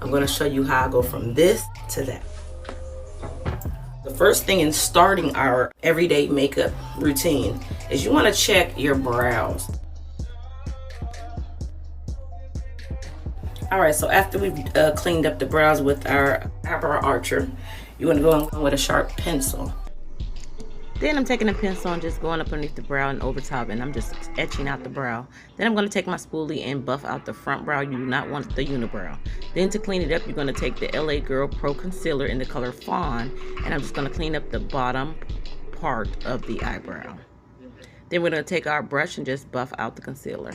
I'm going to show you how I go from this to that. The first thing in starting our everyday makeup routine is you want to check your brows. Alright, so after we've cleaned up the brows with our eyebrow archer, you want to go in with a sharp pencil. Then I'm taking a pencil and just going up underneath the brow and over top, and I'm just etching out the brow. Then I'm going to take my spoolie and buff out the front brow. You do not want the unibrow. Then to clean it up, you're going to take the LA Girl Pro Concealer in the color Fawn, and I'm just going to clean up the bottom part of the eyebrow. Then we're going to take our brush and just buff out the concealer.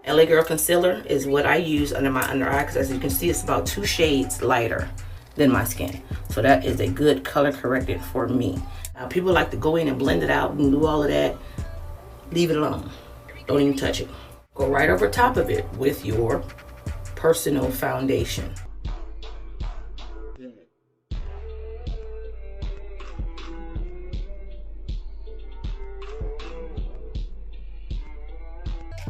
LA Girl Concealer is what I use under my under eye, because as you can see, it's about 2 shades lighter than my skin. So that is a good color corrected for me. Now, people like to go in and blend it out and do all of that. Leave it alone. Don't even touch it. Go right over top of it with your personal foundation.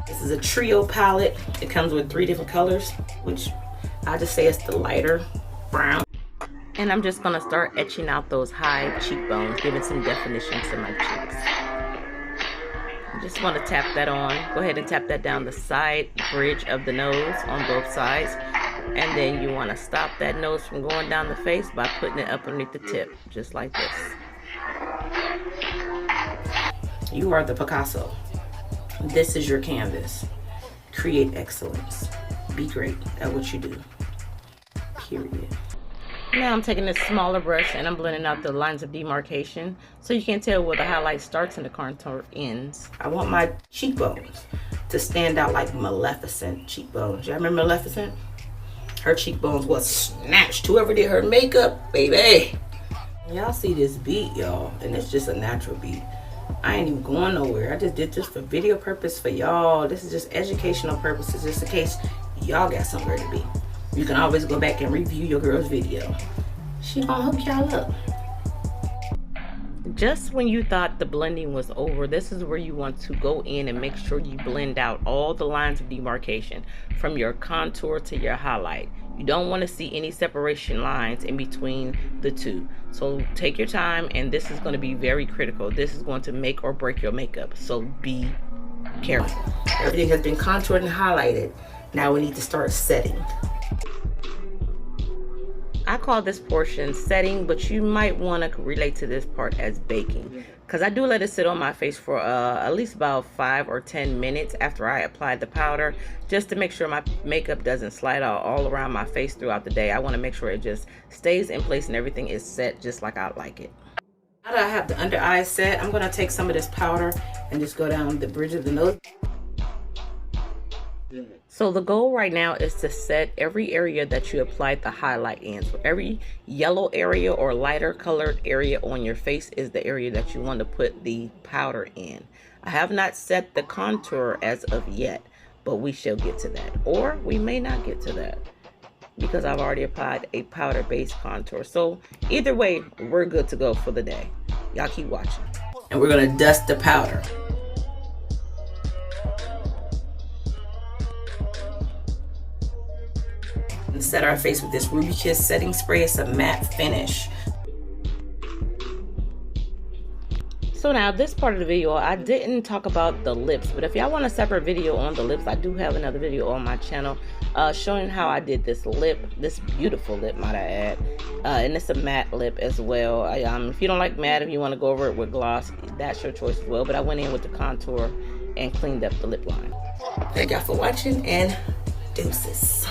This is a trio palette. It comes with 3 different colors, which I just say it's the lighter brown. And I'm just going to start etching out those high cheekbones, giving some definition to my cheeks. I just want to tap that on. Go ahead and tap that down the side bridge of the nose on both sides. And then you want to stop that nose from going down the face by putting it up underneath the tip, just like this. You are the Picasso. This is your canvas. Create excellence. Be great at what you do. Period. Now I'm taking this smaller brush and I'm blending out the lines of demarcation so you can tell where the highlight starts and the contour ends. I want my cheekbones to stand out like Maleficent cheekbones. Y'all remember Maleficent? Her cheekbones was snatched. Whoever did her makeup, baby. Y'all see this beat, y'all, and it's just a natural beat. I ain't even going nowhere. I just did this for video purpose for y'all. This is just educational purposes, just in case y'all got somewhere to be. You can always go back and review your girl's video. She gonna hook y'all up. Just when you thought the blending was over, this is where you want to go in and make sure you blend out all the lines of demarcation from your contour to your highlight. You don't want to see any separation lines in between the two. So take your time, and this is going to be very critical. This is going to make or break your makeup. So be careful. Everything has been contoured and highlighted. Now we need to start setting. I call this portion setting, but you might want to relate to this part as baking, because I do let it sit on my face for at least about 5 or 10 minutes after I apply the powder, just to make sure my makeup doesn't slide out all around my face throughout the day. I want to make sure it just stays in place and everything is set just like I like it. Now that I have the under eye set, I'm going to take some of this powder and just go down the bridge of the nose. So the goal right now is to set every area that you applied the highlight in. So every yellow area or lighter colored area on your face is the area that you want to put the powder in. I have not set the contour as of yet, but we shall get to that. Or we may not get to that, because I've already applied a powder based contour. So either way, we're good to go for the day. Y'all keep watching. And we're going to dust the powder. And set our face with this Ruby Kiss setting spray. It's a matte finish. So now this part of the video, I didn't talk about the lips, but if y'all want a separate video on the lips, I do have another video on my channel showing how I did this lip, this beautiful lip, might I add, and it's a matte lip as well. If you don't like matte, if you want to go over it with gloss, that's your choice as well, but I went in with the contour and cleaned up the lip line. Thank y'all for watching, and deuces.